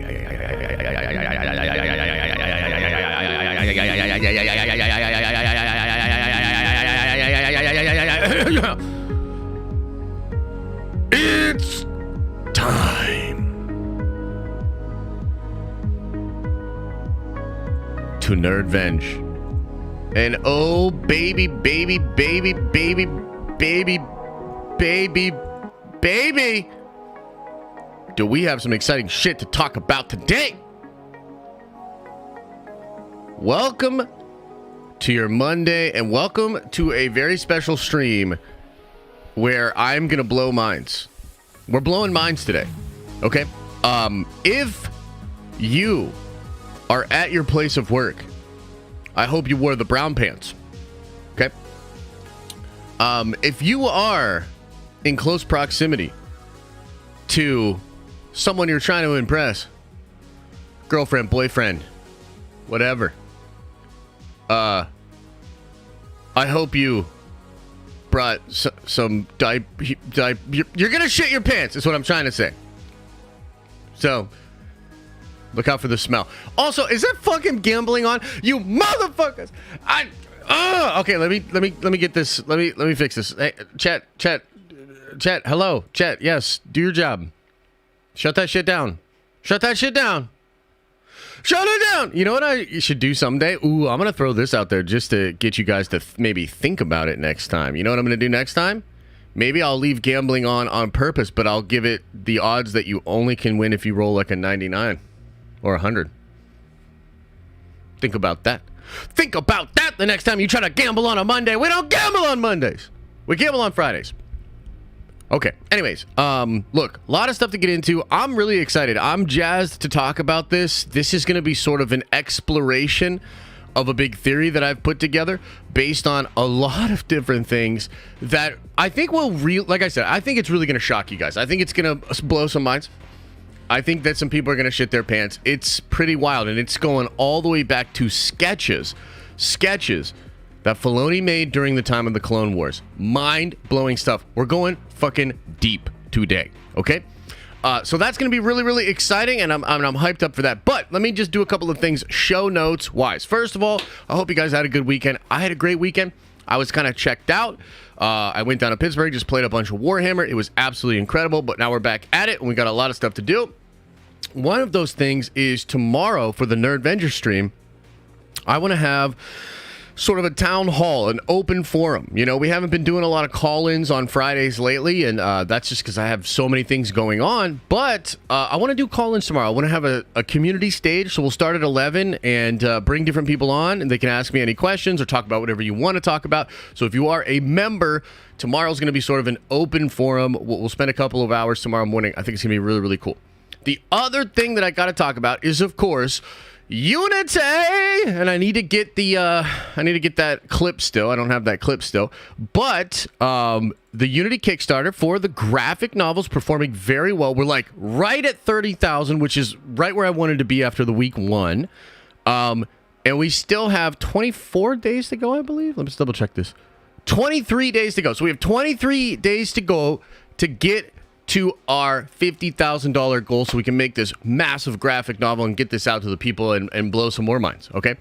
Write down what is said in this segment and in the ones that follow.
It's time to Nerdvenge. And oh, baby, baby, baby, baby, baby, baby, baby, do we have some exciting shit to talk about today? Welcome to your Monday, and welcome to a very special stream where I'm gonna blow minds. We're blowing minds today, okay? If you are at your place of work, I hope you wore the brown pants, okay? If you are in close proximity to someone you're trying to impress, girlfriend, boyfriend, whatever, I hope you brought some you're gonna shit your pants, is what I'm trying to say. So look out for the smell. Also, is that fucking gambling on, you motherfuckers? Okay, let me get this. Let me fix this. Hey, chat, hello, chat, yes, do your job. Shut that shit down. Shut that shit down. Shut it down. You know what I should do someday? Ooh, I'm going to throw this out there just to get you guys to maybe think about it next time. You know what I'm going to do next time? Maybe I'll leave gambling on purpose, but I'll give it the odds that you only can win if you roll like a 99 or 100. Think about that. Think about that the next time you try to gamble on a Monday. We don't gamble on Mondays. We gamble on Fridays. Okay, anyways, look, a lot of stuff to get into. I'm really excited. I'm jazzed to talk about this. This is going to be sort of an exploration of a big theory that I've put together based on a lot of different things that I think will like I said, I think it's really going to shock you guys. I think it's going to blow some minds. I think that some people are going to shit their pants. It's pretty wild, and it's going all the way back to sketches that Filoni made during the time of the Clone Wars. Mind-blowing stuff. We're going fucking deep today, okay? So that's going to be really, really exciting, and I'm hyped up for that. But let me just do a couple of things show notes-wise. First of all, I hope you guys had a good weekend. I had a great weekend. I was kind of checked out. I went down to Pittsburgh, just played a bunch of Warhammer. It was absolutely incredible, but now we're back at it, and we got a lot of stuff to do. One of those things is tomorrow for the Nerdvenger stream, I want to have sort of a town hall, an open forum. You know, we haven't been doing a lot of call-ins on Fridays lately, and that's just because I have so many things going on. But I want to do call-ins tomorrow. I want to have a community stage, so we'll start at 11 and bring different people on, and they can ask me any questions or talk about whatever you want to talk about. So if you are a member, tomorrow's going to be sort of an open forum. We'll spend a couple of hours tomorrow morning. I think it's going to be really, really cool. The other thing that I got to talk about is, of course, Unity, and I need to get that clip still. I don't have that clip still, but the Unity Kickstarter for the graphic novels performing very well. We're like right at 30,000, which is right where I wanted to be after the week one. And we still have 24 days to go, I believe. Let me just double check this. 23 days to go. So we have 23 days to go to get to our $50,000 goal so we can make this massive graphic novel and get this out to the people and blow some more minds, okay?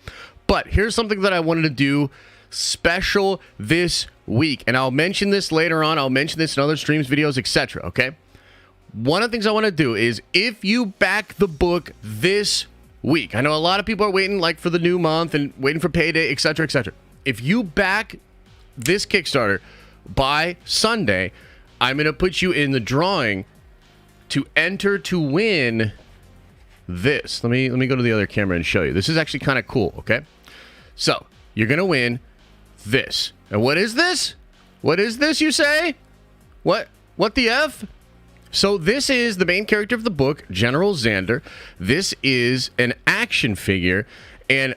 But here's something that I wanted to do special this week, and I'll mention this later on. I'll mention this in other streams, videos, etc., okay? One of the things I want to do is if you back the book this week, I know a lot of people are waiting like for the new month and waiting for payday, etc., etc. If you back this Kickstarter by Sunday, I'm going to put you in the drawing to enter to win this. Let me go to the other camera and show you. This is actually kind of cool, okay? So, you're going to win this. And what is this? What is this, you say? What the F? So, this is the main character of the book, General Xander. This is an action figure, and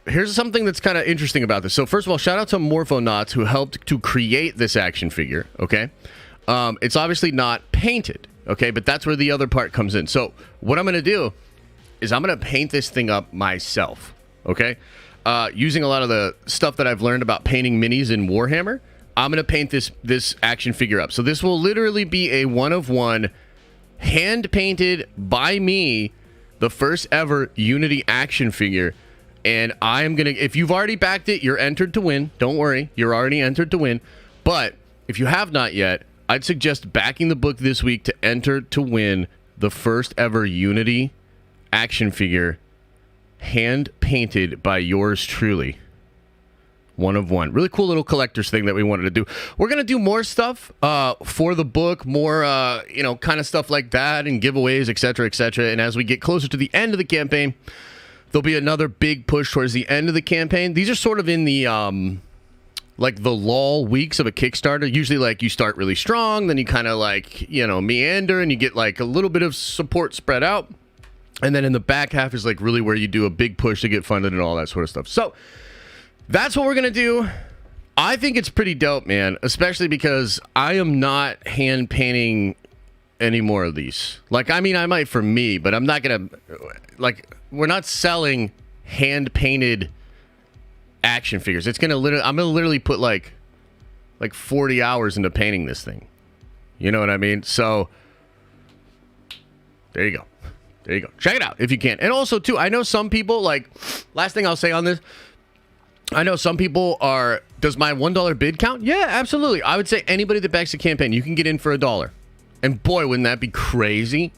here's something that's kind of interesting about this. So, first of all, shout out to Morphonauts who helped to create this action figure, okay? It's obviously not painted, okay? But that's where the other part comes in. So what I'm going to do is I'm going to paint this thing up myself, okay? Using a lot of the stuff that I've learned about painting minis in Warhammer, I'm going to paint this action figure up. So this will literally be a one-of-one, hand-painted by me the first ever Unity action figure. And I am going to, if you've already backed it, you're entered to win. Don't worry, you're already entered to win. But if you have not yet, I'd suggest backing the book this week to enter to win the first ever Unity action figure, hand painted by yours truly. One of one. Really cool little collector's thing that we wanted to do. We're going to do more stuff for the book, more, kind of stuff like that, and giveaways, etc., etc. And as we get closer to the end of the campaign, there'll be another big push towards the end of the campaign. These are sort of in the, like the lull weeks of a Kickstarter. Usually, like, you start really strong, then you kind of, like, meander, and you get, like, a little bit of support spread out. And then in the back half is, like, really where you do a big push to get funded and all that sort of stuff. So that's what we're going to do. I think it's pretty dope, man, especially because I am not hand painting any more of these. Like, I mean, I might for me, but I'm not going to, like, we're not selling hand painted action figures. It's going to literally, I'm going to literally put like 40 hours into painting this thing. You know what I mean? So there you go. There you go. Check it out if you can. And also, too, I know some people, like, last thing I'll say on this, I know some people are, does my $1 bid count? Yeah, absolutely. I would say anybody that backs the campaign, you can get in for $1. And boy, wouldn't that be crazy?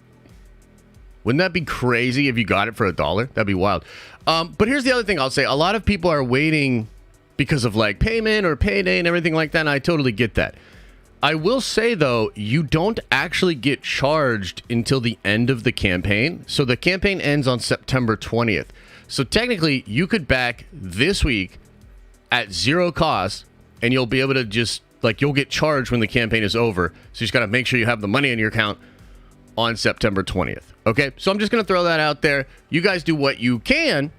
Wouldn't that be crazy if you got it for $1? That'd be wild. But here's the other thing I'll say. A lot of people are waiting because of, like, payment or payday and everything like that, and I totally get that. I will say, though, you don't actually get charged until the end of the campaign. So the campaign ends on September 20th. So technically, you could back this week at zero cost, and you'll be able to just, like, you'll get charged when the campaign is over. So you just got to make sure you have the money in your account on September 20th. Okay? So I'm just going to throw that out there. You guys do what you can.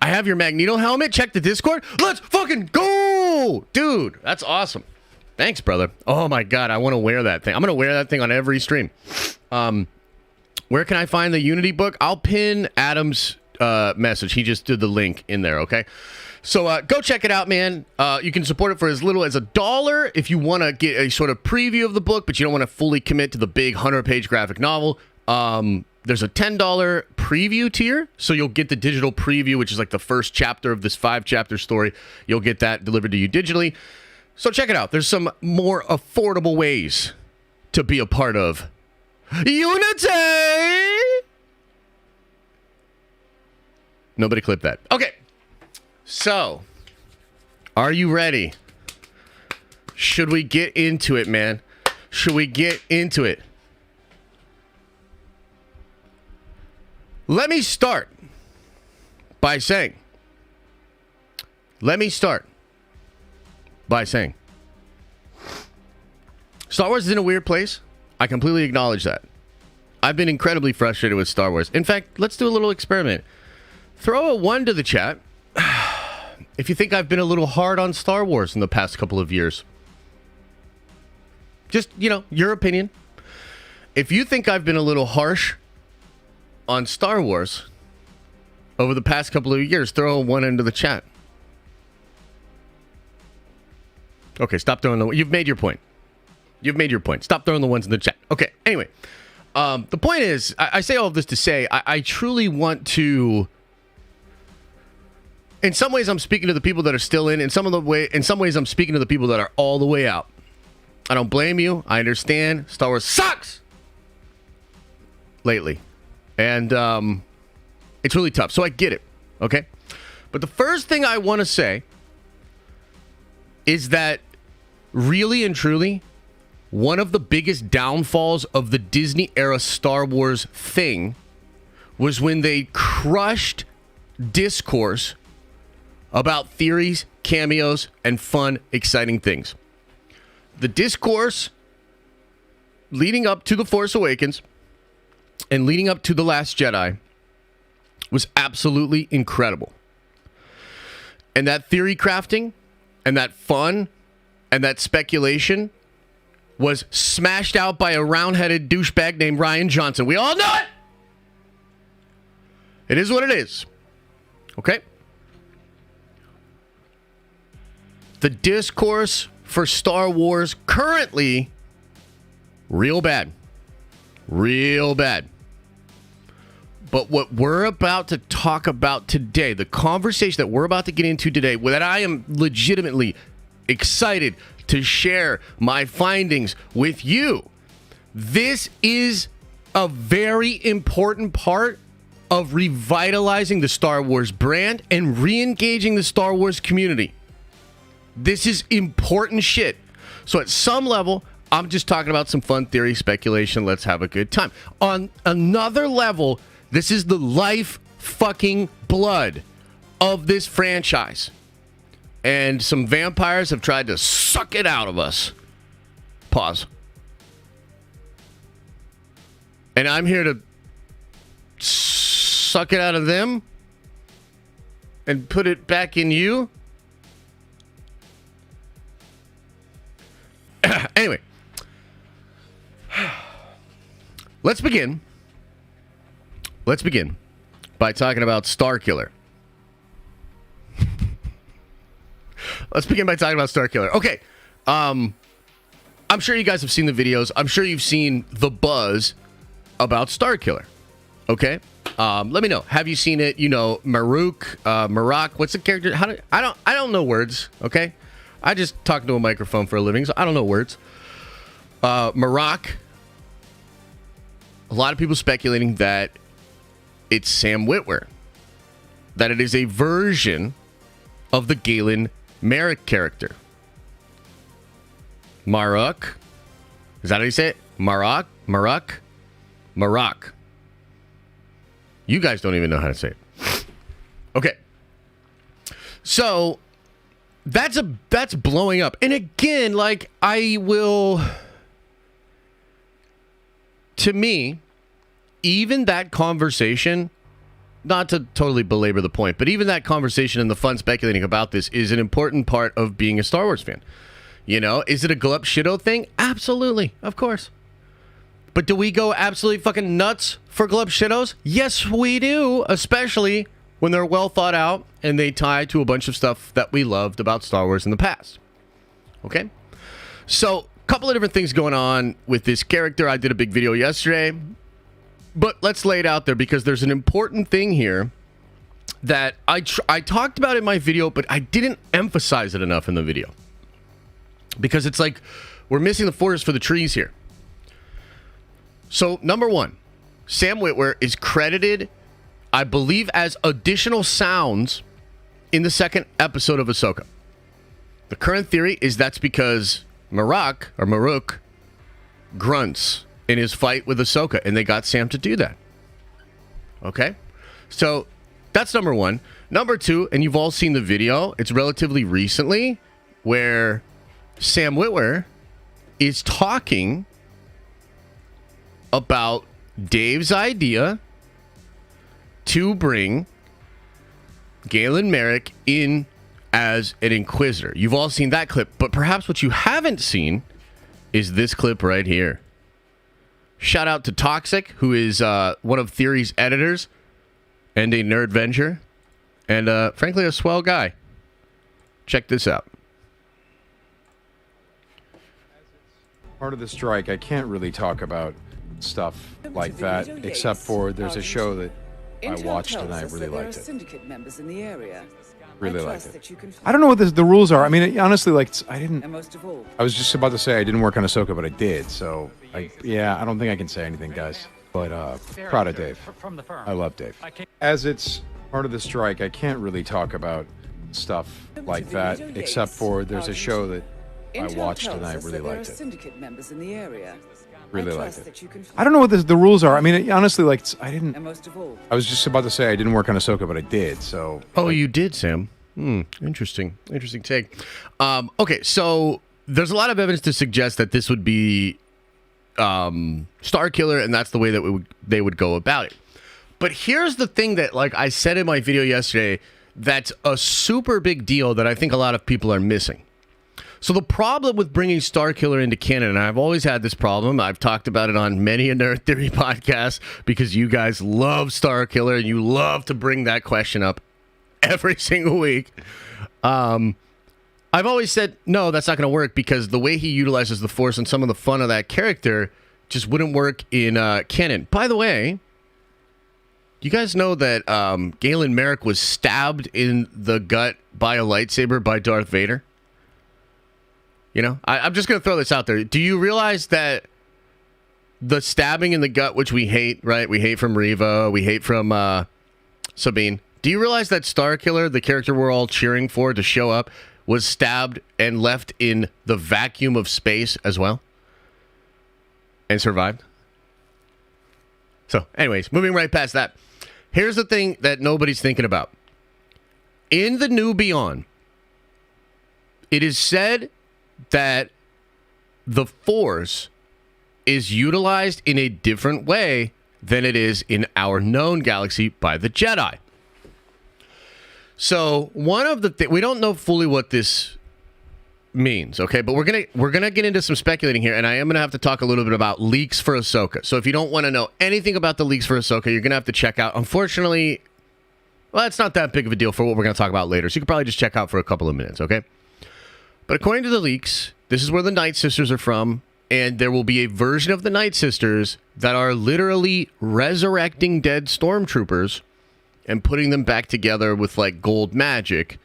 I have your Magneto helmet. Check the Discord. Let's fucking go! Dude, that's awesome. Thanks, brother. Oh, my God. I want to wear that thing. I'm going to wear that thing on every stream. Where can I find the Unity book? I'll pin Adam's message. He just did the link in there, okay? So go check it out, man. You can support it for as little as $1 if you want to get a sort of preview of the book, but you don't want to fully commit to the big 100-page graphic novel. There's a $10 preview tier, so you'll get the digital preview, which is like the first chapter of this 5-chapter story. You'll get that delivered to you digitally. So check it out. There's some more affordable ways to be a part of Unity. Nobody clip that. Okay. So, are you ready? Should we get into it, man? Should we get into it? Let me start by saying Star Wars is in a weird place. I completely acknowledge that. I've been incredibly frustrated with Star Wars. In fact, let's do a little experiment. Throw a 1 to the chat if you think I've been a little hard on Star Wars in the past couple of years. Just, your opinion. If you think I've been a little harsh on Star Wars over the past couple of years, throw a 1 into the chat. Okay, stop throwing the... You've made your point. Stop throwing the ones in the chat. Okay, anyway. The point is, I say all of this to say, I truly want to... In some ways, I'm speaking to the people that are still in. In some ways, I'm speaking to the people that are all the way out. I don't blame you. I understand. Star Wars sucks lately. And it's really tough. So I get it. Okay? But the first thing I want to say is that really and truly, one of the biggest downfalls of the Disney-era Star Wars thing was when they crushed discourse about theories, cameos, and fun, exciting things. The discourse leading up to The Force Awakens and leading up to The Last Jedi was absolutely incredible. And that theory crafting and that fun and that speculation was smashed out by a round-headed douchebag named Rian Johnson. We all know it! It is what it is. Okay? The discourse for Star Wars currently, real bad. Real bad. But what we're about to talk about today, the conversation that we're about to get into today, that I am legitimately excited to share my findings with you. This is a very important part of revitalizing the Star Wars brand and re-engaging the Star Wars community. This is important shit. So at some level, I'm just talking about some fun theory speculation. Let's have a good time. On another level, this is the life fucking blood of this franchise. And some vampires have tried to suck it out of us. Pause. And I'm here to suck it out of them and put it back in you. Anyway, let's begin by talking about Starkiller. Okay. I'm sure you guys have seen the videos. I'm sure you've seen the buzz about Starkiller. Okay. Let me know. Have you seen it? You know, Marok. What's the character? I don't know words. Okay. I just talk to a microphone for a living, so I don't know words. Marok. A lot of people speculating that it's Sam Witwer. That it is a version of the Galen Merrick character. Marok. Is that how you say it? Marok. You guys don't even know how to say it. Okay. So that's blowing up. And again, like to me, even that conversation, not to totally belabor the point, but even that conversation and the fun speculating about this is an important part of being a Star Wars fan. You know, is it a glup shitto thing? Absolutely. Of course. But do we go absolutely fucking nuts for glup shittos? Yes, we do. Especially when they're well thought out and they tie to a bunch of stuff that we loved about Star Wars in the past. Okay? So, a couple of different things going on with this character. I did a big video yesterday. But let's lay it out there because there's an important thing here that I talked about in my video, but I didn't emphasize it enough in the video. Because it's like we're missing the forest for the trees here. So, number one, Sam Witwer is credited, I believe, as additional sounds in the second episode of Ahsoka. The current theory is that's because Marok grunts in his fight with Ahsoka, and they got Sam to do that. Okay? So, that's number one. Number two, and you've all seen the video, it's relatively recently, where Sam Witwer is talking about Dave's idea to bring Galen Merrick in as an Inquisitor. You've all seen that clip, but perhaps what you haven't seen is this clip right here. Shout out to Toxic, who is one of Theory's editors and a nerd venture, and frankly a swell guy. Check this out. Part of the strike, I can't really talk about stuff like that, except for there's a show that I watched and I really liked it. Syndicate members in the area. Really liked it. I don't know what the rules are. I mean, honestly, like I was just about to say I didn't work on Ahsoka, but I did. So I don't think I can say anything, guys. But proud of Dave. I love Dave. As it's part of the strike, I can't really talk about stuff like that, except for there's a show that I watched and I really liked it. Syndicate members in the area. Really liked it. I don't know what the rules are. I mean, honestly, like I was just about to say I didn't work on Ahsoka, but I did. So. Oh, you did, Sam. Interesting take. Okay, so there's a lot of evidence to suggest that this would be Starkiller, and that's the way that they would go about it. But here's the thing that, like I said in my video yesterday, that's a super big deal that I think a lot of people are missing. So the problem with bringing Starkiller into canon, and I've always had this problem, I've talked about it on many a Nerd Theory podcast, because you guys love Starkiller and you love to bring that question up every single week. I've always said, no, that's not going to work, because the way he utilizes the Force and some of the fun of that character just wouldn't work in canon. By the way, You guys know that Galen Merrick was stabbed in the gut by a lightsaber by Darth Vader? You know, I'm just going to throw this out there. Do you realize that the stabbing in the gut, which we hate, right? We hate from Reva. We hate from Sabine. Do you realize that Starkiller, the character we're all cheering for to show up, was stabbed and left in the vacuum of space as well? And survived? So, anyways, moving right past that. Here's the thing that nobody's thinking about. In the New Beyond, it is said that the Force is utilized in a different way than it is in our known galaxy by the Jedi. So, one of the we don't know fully what this means, okay? But we're gonna get into some speculating here, and I am gonna have to talk a little bit about leaks for Ahsoka. So if you don't want to know anything about the leaks for Ahsoka, you're gonna have to check out. Unfortunately, well, it's not that big of a deal for what we're gonna talk about later. So you can probably just check out for a couple of minutes, okay? But according to the leaks, this is where the Night Sisters are from, and there will be a version of the Night Sisters that are literally resurrecting dead stormtroopers and putting them back together with like gold magic.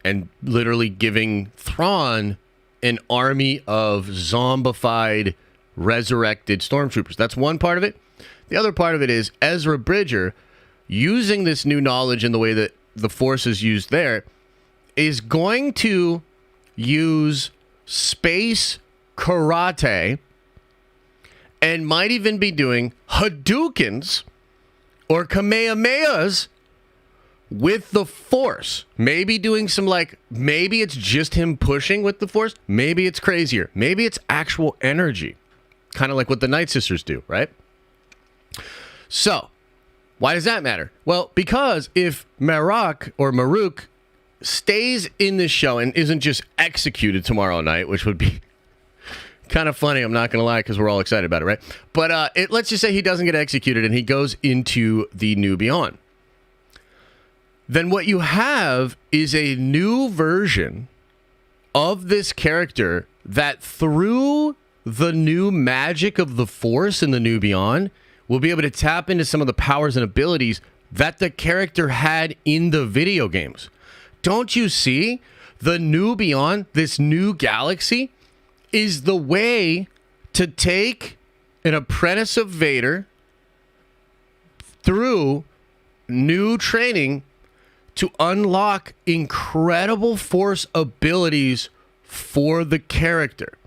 And literally giving Thrawn an army of zombified, resurrected stormtroopers. That's one part of it. The other part of it is Ezra Bridger, using this new knowledge in the way that the Force is used there, is going to use space karate and might even be doing Hadoukens or Kamehamehas with the Force. Maybe doing some maybe it's just him pushing with the Force. Maybe it's crazier. Maybe it's actual energy. Kind of like what the Night Sisters do, right? So, why does that matter? Well, because if Maruk stays in this show and isn't just executed tomorrow night, which would be kind of funny, I'm not going to lie, because we're all excited about it, right? But let's just say he doesn't get executed and he goes into the New Beyond. Then what you have is a new version of this character that through the new magic of the Force in the New Beyond will be able to tap into some of the powers and abilities that the character had in the video games. Don't you see? The New Beyond, this new galaxy, is the way to take an apprentice of Vader through new training to unlock incredible Force abilities for the character.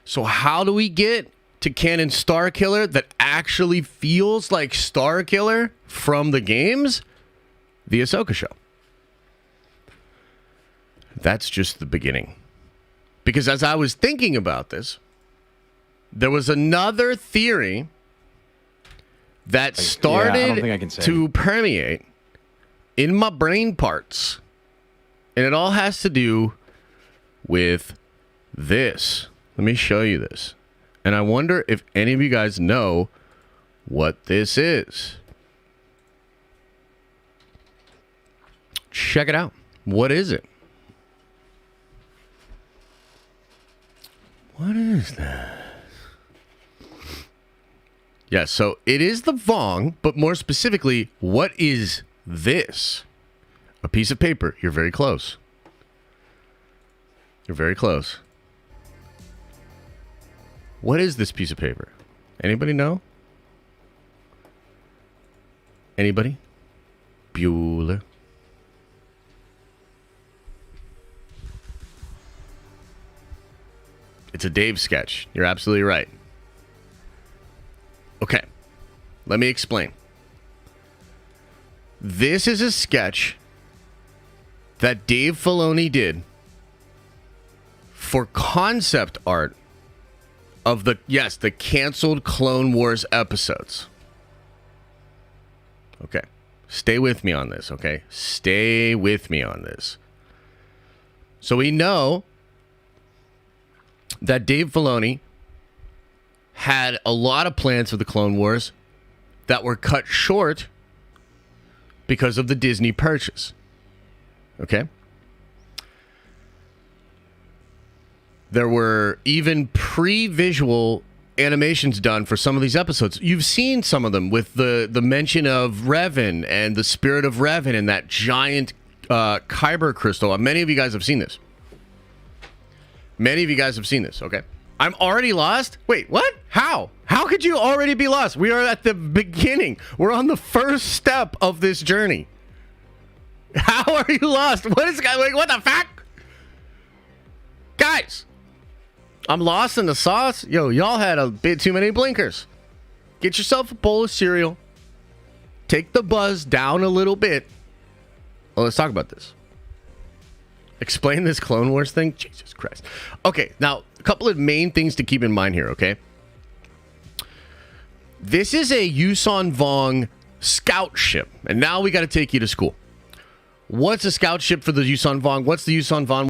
So how do we get to canon Starkiller that actually feels like Starkiller from the games? The Ahsoka show. That's just the beginning. Because as I was thinking about this, there was another theory that started to permeate in my brain parts. And it all has to do with this. Let me show you this. And I wonder if any of you guys know what this is. Check it out. What is it? What is that? Yeah, so it is the Vong, but more specifically, what is this? A piece of paper. You're very close. You're very close. What is this piece of paper? Anybody know? Anybody? Bueller. It's a Dave sketch. You're absolutely right. Okay. Let me explain. This is a sketch that Dave Filoni did for concept art of the canceled Clone Wars episodes. Okay. Stay with me on this, okay? Stay with me on this. So we know that Dave Filoni had a lot of plans for the Clone Wars that were cut short because of the Disney purchase. Okay? There were even pre-visual animations done for some of these episodes. You've seen some of them with the mention of Revan and the spirit of Revan and that giant kyber crystal. Many of you guys have seen this. Many of you guys have seen this, okay? I'm already lost? Wait, what? How? How could you already be lost? We are at the beginning. We're on the first step of this journey. How are you lost? What is like? What the fuck? Guys, I'm lost in the sauce. Yo, y'all had a bit too many blinkers. Get yourself a bowl of cereal. Take the buzz down a little bit. Well, let's talk about this. Explain this Clone Wars thing? Jesus Christ. Okay, now, a couple of main things to keep in mind here, okay? This is a Yuuzhan Vong scout ship. And now we got to take you to school. What's a scout ship for the Yuuzhan Vong? What's the Yuuzhan Vong?